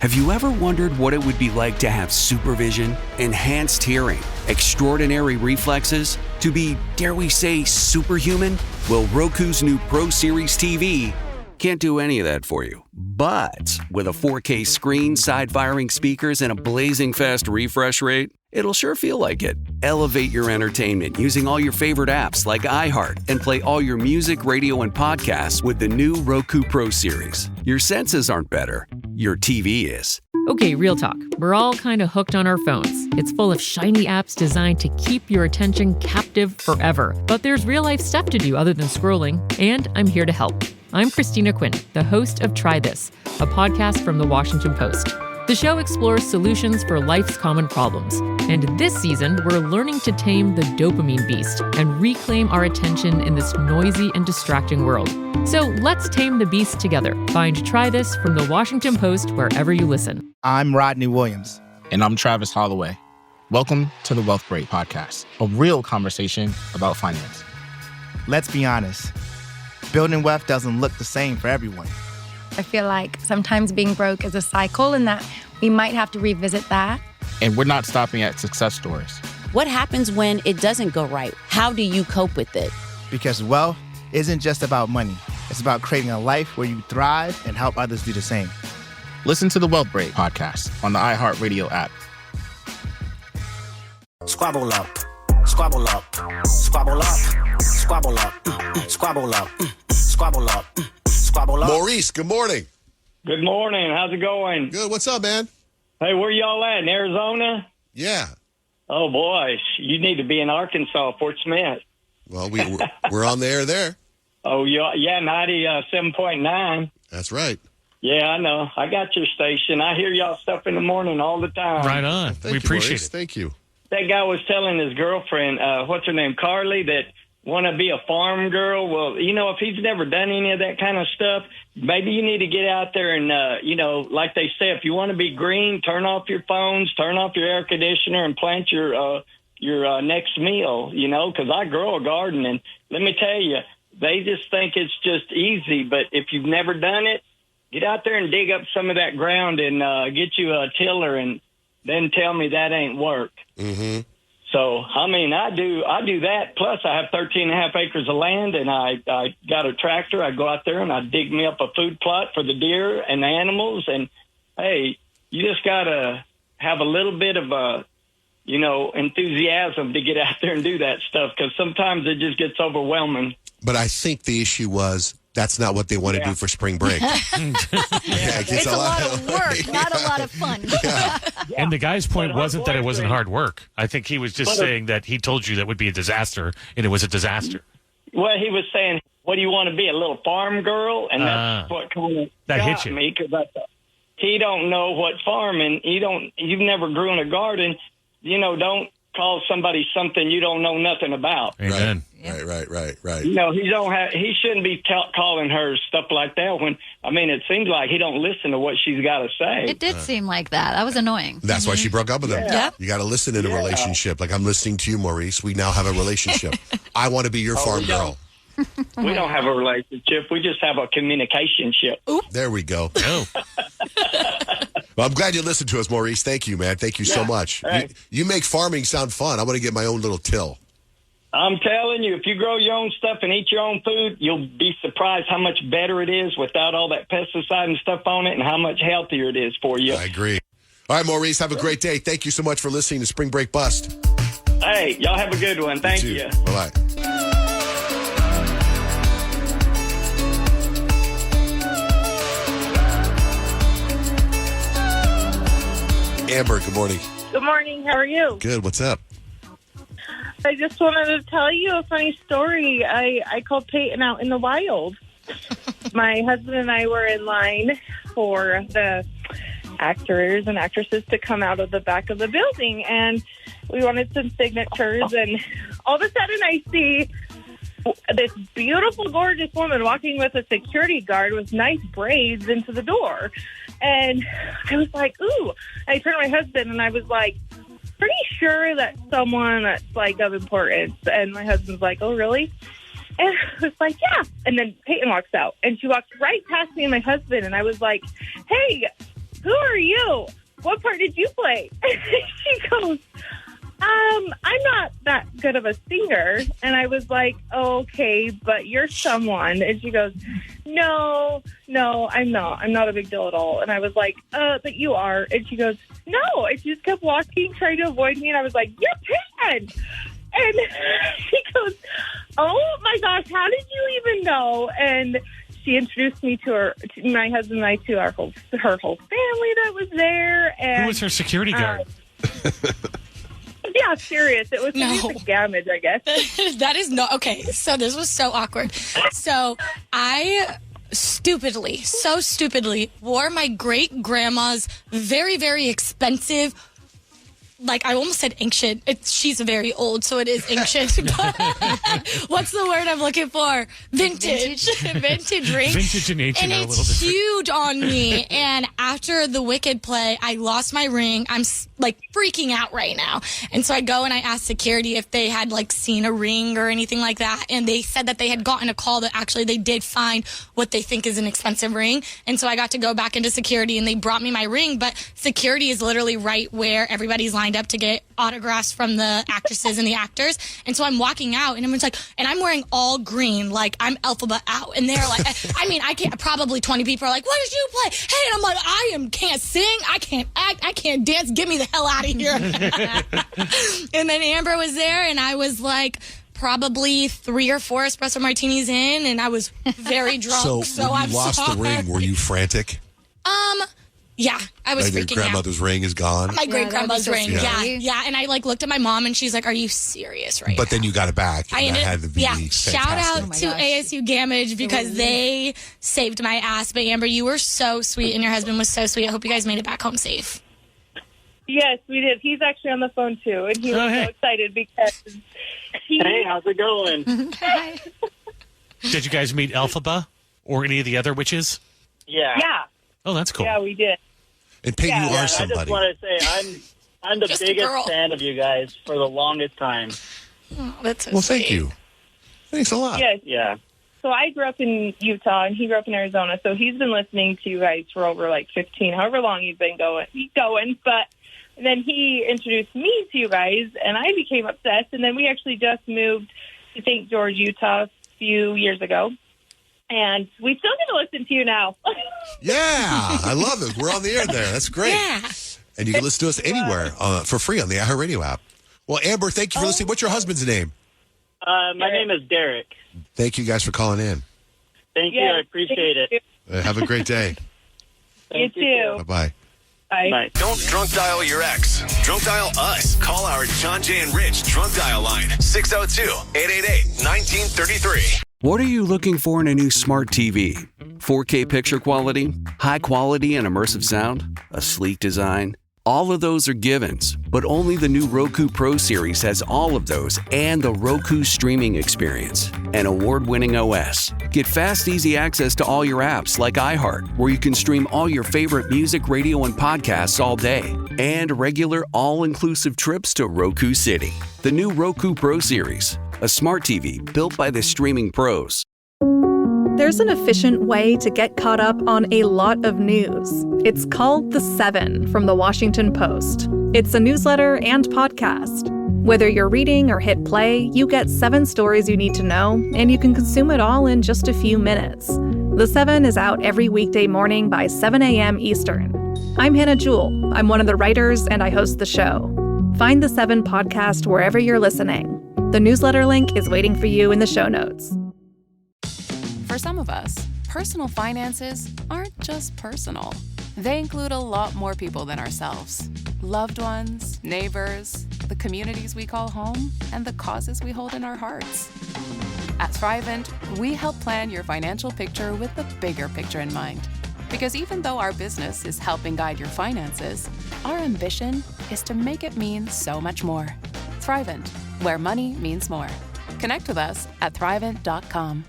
Have you ever wondered what it would be like to have supervision, enhanced hearing, extraordinary reflexes, to be, dare we say, superhuman? Well, Roku's new Pro Series TV can't do any of that for you. But with a 4K screen, side-firing speakers, and a blazing fast refresh rate, it'll sure feel like it. Elevate your entertainment using all your favorite apps like iHeart and play all your music, radio, and podcasts with the new Roku Pro Series. Your senses aren't better. Your TV is. Okay, real talk. We're all kind of hooked on our phones. It's full of shiny apps designed to keep your attention captive forever. But there's real-life stuff to do other than scrolling, and I'm here to help. I'm Christina Quinn, the host of Try This, a podcast from The Washington Post. The show explores solutions for life's common problems. And this season, we're learning to tame the dopamine beast and reclaim our attention in this noisy and distracting world. So let's tame the beast together. Find Try This from The Washington Post wherever you listen. I'm Rodney Williams. And I'm Travis Holloway. Welcome to the Wealth Break Podcast, a real conversation about finance. Let's be honest. Building wealth doesn't look the same for everyone. I feel like sometimes being broke is a cycle and that we might have to revisit that. And we're not stopping at success stories. What happens when it doesn't go right? How do you cope with it? Because wealth isn't just about money. It's about creating a life where you thrive and help others do the same. Listen to the Wealth Break Podcast on the iHeartRadio app. Squabble up, squabble up, squabble up, squabble up, squabble up, squabble up, squabble up. Maurice, good morning. Good morning. How's it going? Good. What's up, man? Hey, where y'all at? In Arizona? Yeah. Oh, boy. You need to be in Arkansas, Fort Smith. Well, we're on the air there. Oh, yeah, 97.9. That's right. Yeah, I know. I got your station. I hear y'all stuff in the morning all the time. Right on. We appreciate it. Thank you. That guy was telling his girlfriend, what's her name, Carly, that want to be a farm girl. Well, you know, if he's never done any of that kind of stuff, maybe you need to get out there and, you know, like they say, if you want to be green, turn off your phones, turn off your air conditioner, and plant your next meal, you know, because I grow a garden. And let me tell you, they just think it's just easy. But if you've never done it, get out there and dig up some of that ground and get you a tiller and then tell me that ain't work. Mm-hmm. So, I mean, I do that. Plus, I have 13 and a half acres of land, and I got a tractor. I go out there, and I dig me up a food plot for the deer and the animals. And, hey, you just got to have a little bit of, you know, enthusiasm to get out there and do that stuff, because sometimes it just gets overwhelming. But I think the issue was that's not what they want to do for spring break. It's a lot of work, not a lot of fun. Yeah. And the guy's point wasn't that it wasn't hard work. I think he was just saying that he told you that would be a disaster, and it was a disaster. Well, he was saying, what do you want to be, a little farm girl? And that's what kind of got me, because he don't know what farming, you've never grown a garden, you know, don't call somebody something you don't know nothing about. Amen. Right. You know, he shouldn't be calling her stuff like that when, I mean, it seems like he don't listen to what she's got to say. It did seem like that. That was annoying. That's why she broke up with him. Yeah. You got to listen in a relationship. Like I'm listening to you, Maurice. We now have a relationship. I want to be your farm girl. We don't have a relationship. We just have a communication ship. There we go. Oh. Well, I'm glad you listened to us, Maurice. Thank you, man. Thank you so much. Hey. You make farming sound fun. I want to get my own little till. I'm telling you, if you grow your own stuff and eat your own food, you'll be surprised how much better it is without all that pesticide and stuff on it, and how much healthier it is for you. I agree. All right, Maurice, have a great day. Thank you so much for listening to Spring Break Bust. Hey, y'all have a good one. Thank you. Bye-bye. Amber, good morning. Good morning. How are you? Good. What's up? I just wanted to tell you a funny story. I called Peyton out in the wild. My husband and I were in line for the actors and actresses to come out of the back of the building, and we wanted some signatures, and all of a sudden I see this beautiful, gorgeous woman walking with a security guard with nice braids into the door. And I was like, ooh. I turned to my husband and I was like, pretty sure that's someone that's like of importance. And my husband's like, oh, really? And I was like, yeah. And then Peyton walks out and she walks right past me and my husband. And I was like, hey, who are you? What part did you play? She goes, I'm not that good of a singer. And I was like, okay, but you're someone. And she goes, no, I'm not. I'm not a big deal at all. And I was like, but you are. And she goes, no. And she just kept walking, trying to avoid me. And I was like, you're Pan. And she goes, oh my gosh, how did you even know? And she introduced me to my husband and I, to her whole family that was there. And who was her security guard? Yeah, serious. It was music damage, I guess. That is not okay. So this was so awkward. So I so stupidly wore my great grandma's very, very expensive, like I almost said ancient. She's very old, so it is ancient. But what's the word I'm looking for? Vintage ring. Vintage and ancient and are a little it's different. huge on me. And after the Wicked play, I lost my ring. I'm like freaking out right now. And so I go and I ask security if they had like seen a ring or anything like that. And they said that they had gotten a call that actually they did find what they think is an expensive ring. And so I got to go back into security and they brought me my ring. But security is literally right where everybody's lined up to get autographs from the actresses and the actors. And so I'm walking out and everyone's like, and I'm wearing all green, like I'm Elphaba out. And they're like, I mean, I can't, probably 20 people are like, what did you play? Hey, and I'm like, can't sing, I can't act, I can't dance, get me the hell out of here. And then Amber was there and I was like, probably 3 or 4 espresso martinis in, and I was very drunk. So when you lost the ring, were you frantic? Yeah, I was like freaking your grandmother's ring is gone. My great grandma's ring. Yeah. Yeah. And I like looked at my mom and she's like, "Are you serious right now?" But then you got it back. I and ended, that had to be fantastic. Shout out to ASU Gamage because they saved my ass. But Amber, you were so sweet and your husband was so sweet. I hope you guys made it back home safe. Yes, we did. He's actually on the phone too, and he was so excited because Hey, how's it going? Hi. Did you guys meet Elphaba or any of the other witches? Yeah. Yeah. Oh, that's cool. Yeah, we did. And Peyton, you are I somebody. just want to say I'm the biggest fan of you guys for the longest time. Oh, that's so well, sweet. thank you. Thanks a lot. Yes. Yeah. So I grew up in Utah, and he grew up in Arizona. So he's been listening to you guys for over like 15, however long you've been going. But then he introduced me to you guys, and I became obsessed. And then we actually just moved to St. George, Utah, a few years ago. And we still get to listen to you now. Yeah, I love it. We're on the air there. That's great. Yeah. And you can listen to us anywhere for free on the iHeartRadio app. Well, Amber, thank you for listening. What's your husband's name? My name is Derek. Thank you guys for calling in. Thank you. I appreciate it. Have a great day. You too. Bye-bye. Bye. Don't drunk dial your ex. Drunk dial us. Call our John, Jay, and Rich drunk dial line. 602-888-1933. What are you looking for in a new smart TV? 4K picture quality? High quality and immersive sound? A sleek design? All of those are givens, but only the new Roku Pro Series has all of those and the Roku streaming experience, an award-winning OS. Get fast, easy access to all your apps like iHeart, where you can stream all your favorite music, radio, and podcasts all day, and regular all-inclusive trips to Roku City. The new Roku Pro Series, a smart TV built by the streaming pros. There's an efficient way to get caught up on a lot of news. It's called The 7 from The Washington Post. It's a newsletter and podcast. Whether you're reading or hit play, you get 7 stories you need to know, and you can consume it all in just a few minutes. The 7 is out every weekday morning by 7 a.m. Eastern. I'm Hannah Jewell. I'm one of the writers, and I host the show. Find The 7 podcast wherever you're listening. The newsletter link is waiting for you in the show notes. For some of us, personal finances aren't just personal. They include a lot more people than ourselves. Loved ones, neighbors, the communities we call home, and the causes we hold in our hearts. At Thrivent, we help plan your financial picture with the bigger picture in mind. Because even though our business is helping guide your finances, our ambition is to make it mean so much more. Thrivent, where money means more. Connect with us at Thrivent.com.